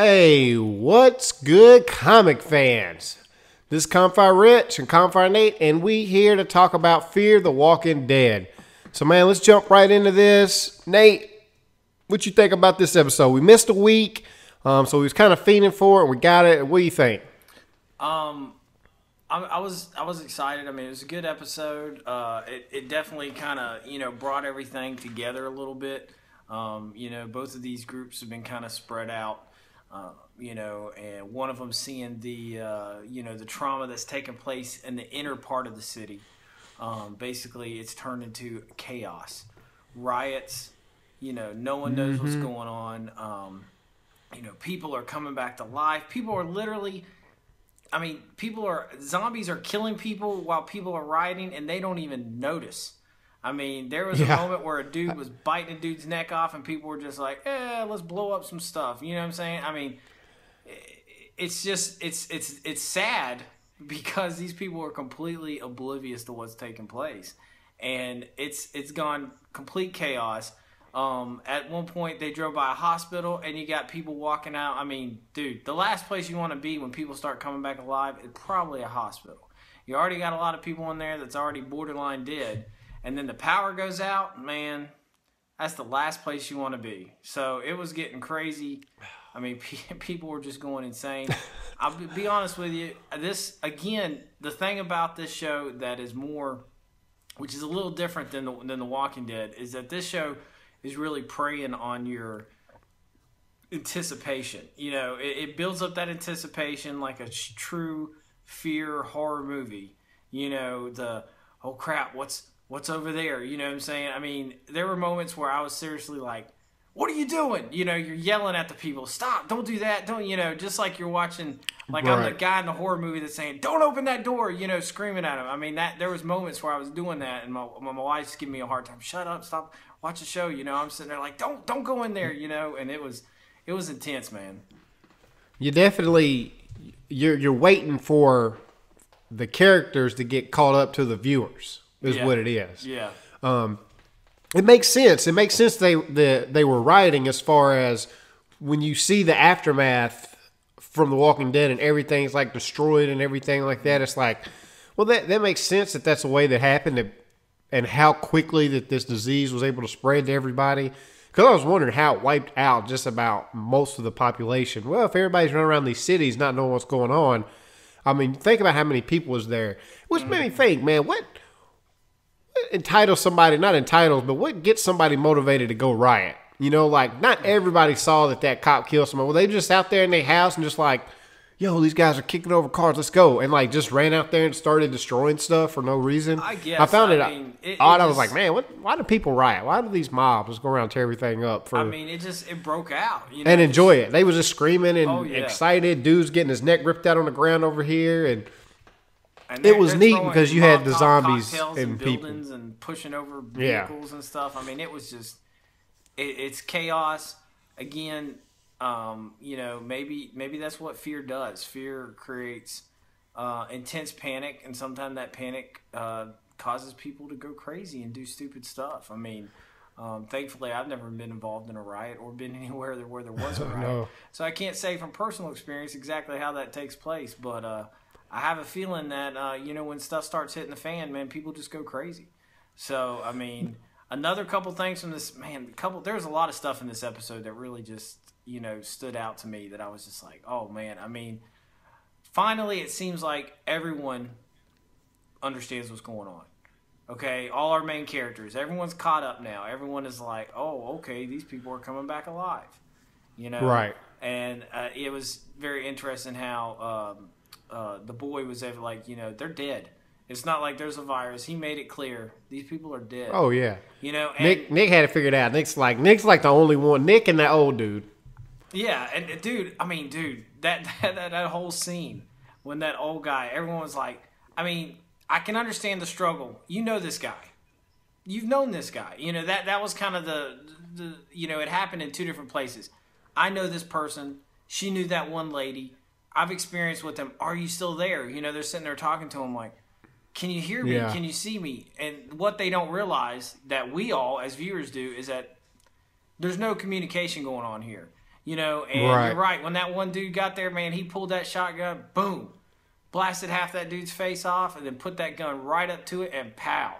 Hey, what's good, comic fans? This is Campfire Rich and Campfire Nate, and we here to talk about Fear the Walking Dead. So, man, let's jump right into this. Nate, what you think about this episode? We missed a week, so we was kind of fiending for it. We got it. What do you think? I was excited. I mean, it was a good episode. It definitely kind of brought everything together a little bit. Both of these groups have been kind of spread out. And one of them seeing the trauma that's taking place in the inner part of the city. Basically, it's turned into chaos, riots. No one knows what's going on. People are coming back to life. People are literally, zombies are killing people while people are rioting, and they don't even notice. I mean, there was a moment where a dude was biting a dude's neck off, and people were just like, let's blow up some stuff. You know what I'm saying? I mean, it's just, it's sad because these people are completely oblivious to what's taking place. And it's gone complete chaos. At one point, they drove by a hospital, and you got people walking out. I mean, dude, the last place you want to be when people start coming back alive is probably a hospital. You already got a lot of people in there that's already borderline dead. And then the power goes out, man, that's the last place you want to be. So it was getting crazy. I mean, people were just going insane. I'll be honest with you. This, again, the thing about this show that is more, which is a little different than The Walking Dead, is that this show is really preying on your anticipation. It builds up that anticipation like a true fear horror movie. Oh crap, what's over there? You know what I'm saying? I mean, there were moments where I was seriously like, what are you doing? You're yelling at the people. Stop. Don't do that. Don't, just like you're watching, like right. I'm the guy in the horror movie that's saying, don't open that door, screaming at him. I mean, there was moments where I was doing that, and my wife's giving me a hard time. Shut up. Stop. Watch the show. I'm sitting there like, don't go in there, and it was intense, man. You definitely, you're waiting for the characters to get caught up to the viewers. Is what it is. Yeah. It makes sense. It makes sense they were rioting as far as when you see the aftermath from The Walking Dead and everything's like destroyed and everything like that. It's like, well, that makes sense that that's the way that happened and how quickly that this disease was able to spread to everybody. Because I was wondering how it wiped out just about most of the population. Well, if everybody's running around these cities not knowing what's going on, I mean, think about how many people was there. Which made me think, man, what entitles somebody, not entitles, but what gets somebody motivated to go riot? Like not everybody saw that cop killed someone. Well, they just out there in their house and just like, yo, these guys are kicking over cars, let's go. And like just ran out there and started destroying stuff for no reason. I guess. I found it odd. I was like, man, why do people riot? Why do these mobs just go around and tear everything up? It broke out. And enjoy it. They was just screaming and excited. Dude's getting his neck ripped out on the ground over here. And it was neat because you had the zombies and people and pushing over vehicles and stuff. I mean, it was just it's chaos again. Maybe that's what fear does. Fear creates intense panic, and sometimes that panic causes people to go crazy and do stupid stuff. I mean, thankfully, I've never been involved in a riot or been anywhere where there was a riot, no. So I can't say from personal experience exactly how that takes place, but. I have a feeling that, when stuff starts hitting the fan, man, people just go crazy. So, I mean, another couple things from this, man, there's a lot of stuff in this episode that really just, stood out to me that I was just like, oh, man. I mean, finally, it seems like everyone understands what's going on. Okay, all our main characters, everyone's caught up now. Everyone is like, oh, okay, these people are coming back alive. Right. And it was very interesting how... the boy was ever like, they're dead. It's not like there's a virus. He made it clear these people are dead. Oh yeah. And Nick had it figured out. Nick's like the only one. Nick and that old dude. Yeah, and that whole scene when that old guy, everyone was like, I can understand the struggle. This guy. You've known this guy. That was kind of the it happened in two different places. I know this person. She knew that one lady. I've experienced with them. Are you still there? They're sitting there talking to him like, can you hear me? Yeah. Can you see me? And what they don't realize that we all as viewers do is that there's no communication going on here. You know, and Right. you're right. When that one dude got there, man, he pulled that shotgun, boom, blasted half that dude's face off, and then put that gun right up to it, and pow.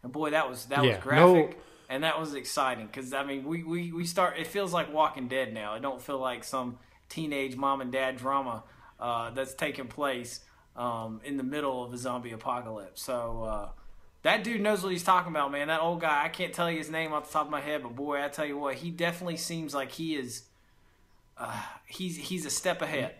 And boy, that was graphic, and that was exciting. Because I mean, we start. It feels like Walking Dead now. It don't feel like some teenage mom and dad drama that's taking place in the middle of a zombie apocalypse. So that dude knows what he's talking about, man. That old guy, I can't tell you his name off the top of my head, but boy, I tell you what, he definitely seems like he is. He's a step ahead.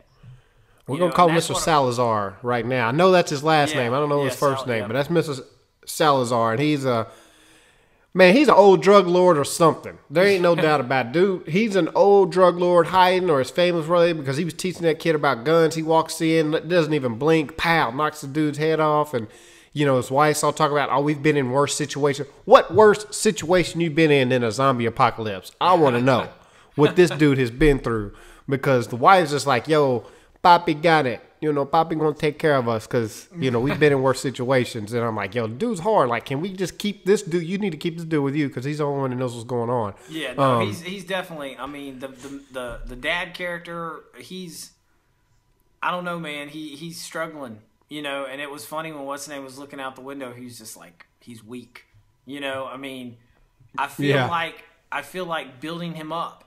We're going to call him Mr. Salazar right now. I know that's his last name. I don't know his first name, but that's Mr. Salazar. And he's he's an old drug lord or something. There ain't no doubt about it. Dude, he's an old drug lord hiding, or his family's related, because he was teaching that kid about guns. He walks in, doesn't even blink, pow, knocks the dude's head off. And, you know, his wife's all talking about, we've been in worse situations. What worse situation you been in than a zombie apocalypse? I want to know what this dude has been through, because the wife's just like, yo, Papi got it. You know, Papi gonna take care of us because, you know, we've been in worse situations. And I'm like, yo, the dude's hard. Like, can we just keep this dude? You need to keep this dude with you because he's the only one that knows what's going on. Yeah, no, he's definitely, I mean, the dad character, I don't know, man. He's struggling, you know, and it was funny when what's his name was looking out the window. He was just like, he's weak. You know, I mean, I feel like building him up,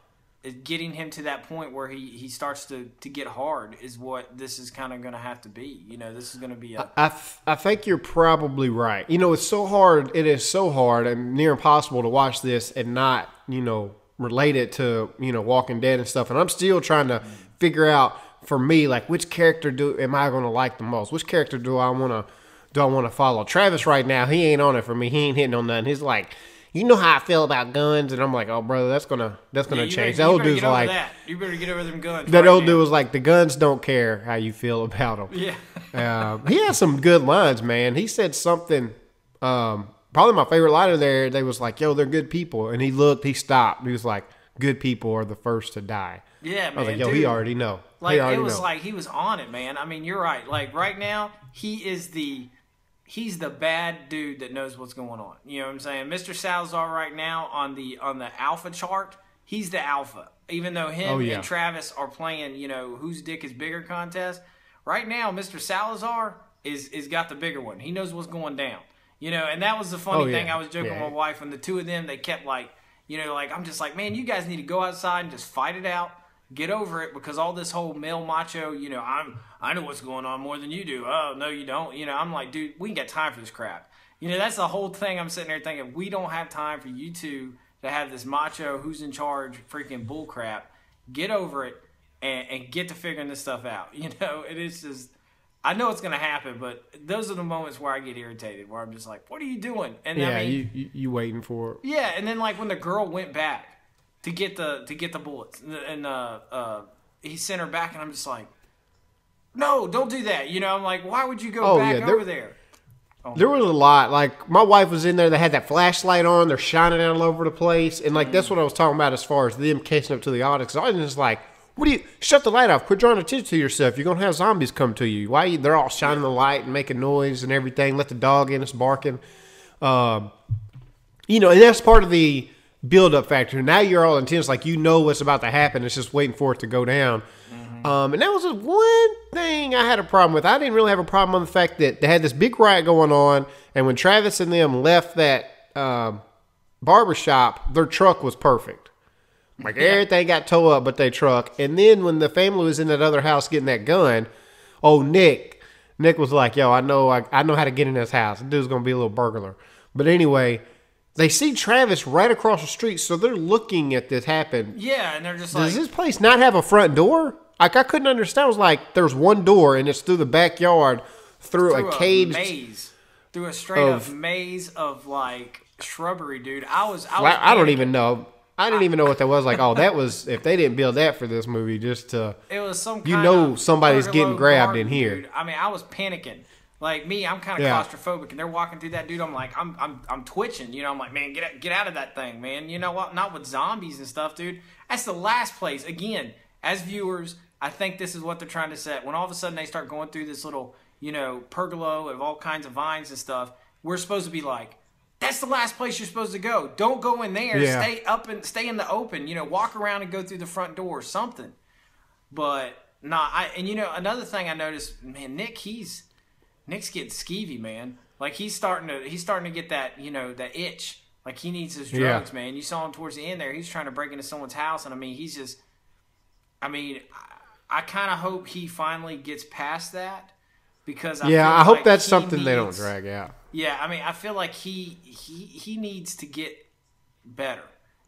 getting him to that point where he starts to get hard is what this is kind of going to have to be. You know, this is going to be I think you're probably right. You know, it's so hard. It is so hard and near impossible to watch this and not, you know, relate it to, you know, Walking Dead and stuff. And I'm still trying to figure out, for me, like, which character am I going to like the most? Which character do I want to follow? Travis right now, he ain't on it for me. He ain't hitting on nothing. He's like, you know how I feel about guns, and I'm like, oh, brother, that's gonna change. That old dude's like, you better get over them guns. That old dude was like, the guns don't care how you feel about them. Yeah. He had some good lines, man. He said something. Probably my favorite line in there. They was like, yo, they're good people, and he stopped. He was like, good people are the first to die. Yeah, man. I was like, yo, dude, he already know. Like, it was like he was on it, man. I mean, you're right. Like, right now, he's the bad dude that knows what's going on. You know what I'm saying? Mr. Salazar right now on the alpha chart, he's the alpha. Even though him and Travis are playing, you know, whose dick is bigger contest. Right now, Mr. Salazar is got the bigger one. He knows what's going down. You know, and that was the funny thing. I was joking with my wife when the two of them, they kept like, you know, like, I'm just like, man, you guys need to go outside and just fight it out. Get over it, because all this whole male macho, you know, I know what's going on more than you do. Oh, no, you don't. You know, I'm like, dude, we ain't got time for this crap. You know, that's the whole thing. I'm sitting there thinking, we don't have time for you two to have this macho who's in charge freaking bull crap. Get over it and get to figuring this stuff out. You know, it is just, I know it's going to happen, but those are the moments where I get irritated, where I'm just like, what are you doing? And yeah, I mean, you waiting for it. Yeah, and then like when the girl went back to get the bullets, and he sent her back, and I'm just like, no, don't do that. You know, I'm like, why would you go back over there? There was a lot. Like, my wife was in there. They had that flashlight on. They're shining it all over the place, and like that's what I was talking about as far as them catching up to the audience. I was just like, what do you? Shut the light off. Quit drawing attention to yourself. You're gonna have zombies come to you. Why? They're all shining the light and making noise and everything. Let the dog in. It's barking. You know, and that's part of the build-up factor. Now you're all intense, like you know what's about to happen. It's just waiting for it to go down. And that was one thing I had a problem with. I didn't really have a problem on the fact that they had this big riot going on, and when Travis and them left that barbershop, their truck was perfect. Like, everything got towed up but their truck. And then when the family was in that other house getting that gun, Nick was like, yo, I know how to get in this house. The dude's going to be a little burglar. But anyway, they see Travis right across the street, so they're looking at this happen. Yeah, and they're just like, does this place not have a front door? Like, I couldn't understand. It was like, there's one door, and it's through the backyard, through a caged maze. Through a straight-up maze of, like, shrubbery, dude. I don't even know. I didn't even know what that was. Like, that was, if they didn't build that for this movie, just to, it was some kind you know, somebody's getting grabbed in here. Dude. I mean, I was panicking. Like me, I'm kind of claustrophobic, and they're walking through that dude. I'm like, I'm twitching. You know, I'm like, man, get out of that thing, man. You know what? Not with zombies and stuff, dude. That's the last place. Again, as viewers, I think this is what they're trying to set. When all of a sudden they start going through this little, you know, pergola of all kinds of vines and stuff, we're supposed to be like, That's the last place you're supposed to go. Don't go in there. Yeah. Stay in the open. Walk around and go through the front door or something. But another thing I noticed, man, Nick's getting skeevy, man. Like he's starting to get that, that itch. Like he needs his drugs, man. You saw him towards the end there. He's trying to break into someone's house, and I kind of hope he finally gets past that because I hope that's something they don't drag out. Yeah, I feel like he needs to get better.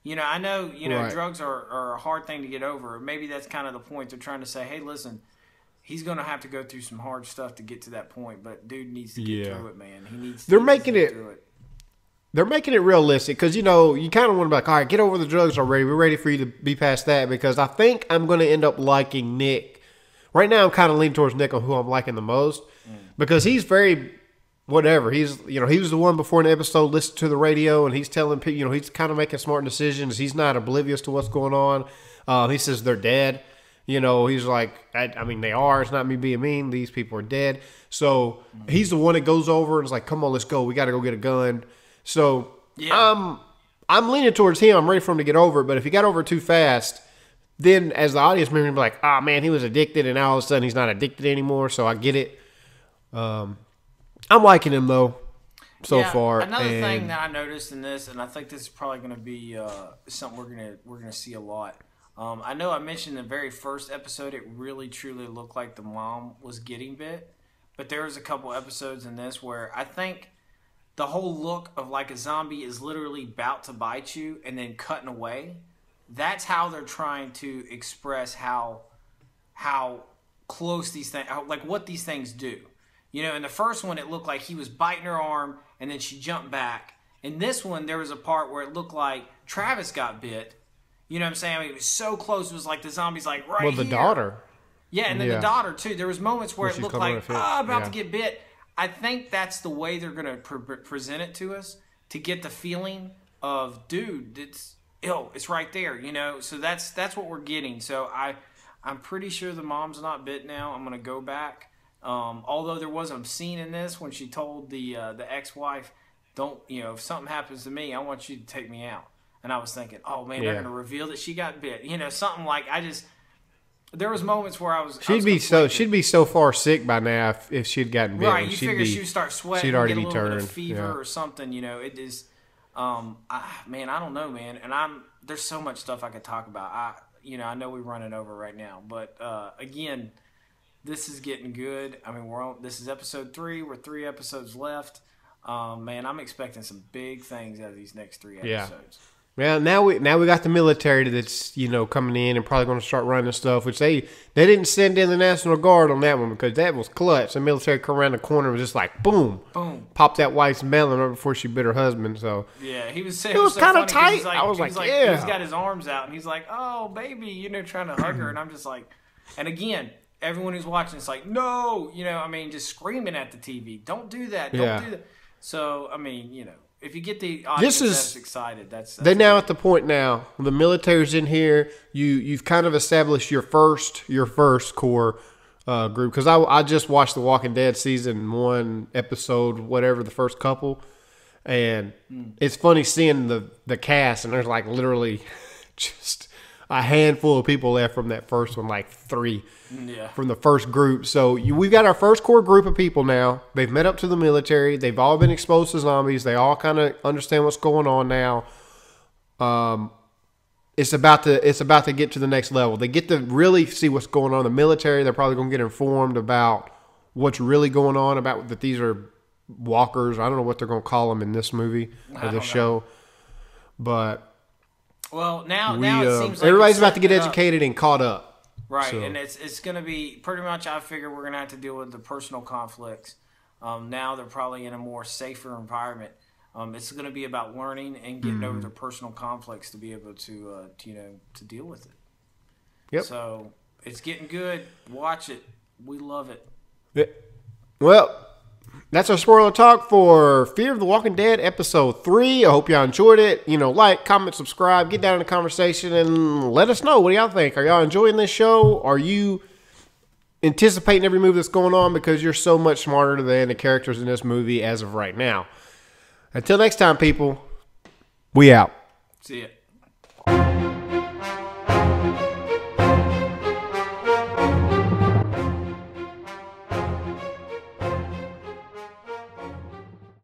I know, right. Drugs are a hard thing to get over. Maybe that's kind of the point. They're trying to say, hey, listen, he's going to have to go through some hard stuff to get to that point, but dude needs to get through it, man. He needs to They're get through it. They're making it realistic because, you kind of want to be like, all right, get over the drugs already. We're ready for you to be past that because I think I'm going to end up liking Nick. Right now, I'm kind of leaning towards Nick on who I'm liking the most because he's very whatever. He's, he was the one before an episode listened to the radio and he's telling people, he's kind of making smart decisions. He's not oblivious to what's going on. He says they're dead. He's like, they are. It's not me being mean. These people are dead. So he's the one that goes over and is like, come on, let's go. We got to go get a gun. So I'm leaning towards him. I'm ready for him to get over it. But if he got over it too fast, then as the audience member, you'll be like, oh, man, he was addicted. And now all of a sudden he's not addicted anymore. So I get it. I'm liking him, though, so far. Another thing that I noticed in this, and I think this is probably going to be something we're gonna see a lot. I know I mentioned in the very first episode it really, truly looked like the mom was getting bit. But there was a couple episodes in this where I think the whole look of like a zombie is literally about to bite you and then cutting away. That's how they're trying to express how close these things, like what these things do. In the first one, it looked like he was biting her arm and then she jumped back. In this one, there was a part where it looked like Travis got bit. You know what I'm saying? It was so close. It was like the zombie's like right here. Well, the daughter. Yeah, and then the daughter too. There was moments where it looked like, about to get bit. I think that's the way they're going to present it to us to get the feeling of, dude, it's right there, So that's what we're getting. So I'm pretty sure the mom's not bit now. I'm going to go back. Although there was a scene in this when she told the ex-wife, don't, if something happens to me, I want you to take me out. And I was thinking, oh man, they're going to reveal that she got bit. Something like there was moments where I was. She'd be so far sick by now if she'd gotten bitten. Right, you figure she'd start sweating, she'd already get a little bit of fever or something. It is. I don't know, man. And there's so much stuff I could talk about. I know we're running over right now, but again, this is getting good. This is episode 3. We're 3 episodes left. Man, I'm expecting some big things out of these next 3 episodes. Well, now we got the military that's coming in and probably going to start running stuff, which they didn't send in the National Guard on that one because that was clutch. The military come around the corner and was just like boom, popped that wife's melon right before she bit her husband. So yeah, he was. It was kind of tight. I was like, yeah. He's got his arms out and he's like, oh baby, trying to hug her, and I'm just like, and again, everyone who's watching it's like, no, just screaming at the TV, don't do that, don't do that. So if you get the audience that's excited, that's they're now at the point now. The military's in here. You've kind of established your first core group because I just watched The Walking Dead season 1 episode whatever the first couple, and it's funny seeing the cast and there's like literally just a handful of people left from that first one, like 3 from the first group. So we've got our first core group of people now. They've met up to the military. They've all been exposed to zombies. They all kind of understand what's going on now. It's about to get to the next level. They get to really see what's going on in the military. They're probably going to get informed about what's really going on, about that these are walkers. I don't know what they're going to call them in this movie or this show. But well, now it seems like everybody's about to get educated and caught up. Right, so. And it's going to be pretty much, I figure we're going to have to deal with the personal conflicts. Now they're probably in a more safer environment. It's going to be about learning and getting over their personal conflicts to be able to deal with it. Yep. So it's getting good. Watch it. We love it. Yeah. Well, that's our spoiler talk for Fear of the Walking Dead episode 3. I hope y'all enjoyed it. Like, comment, subscribe, get down in the conversation, and let us know. What do y'all think? Are y'all enjoying this show? Are you anticipating every move that's going on because you're so much smarter than the characters in this movie as of right now? Until next time, people, we out. See ya.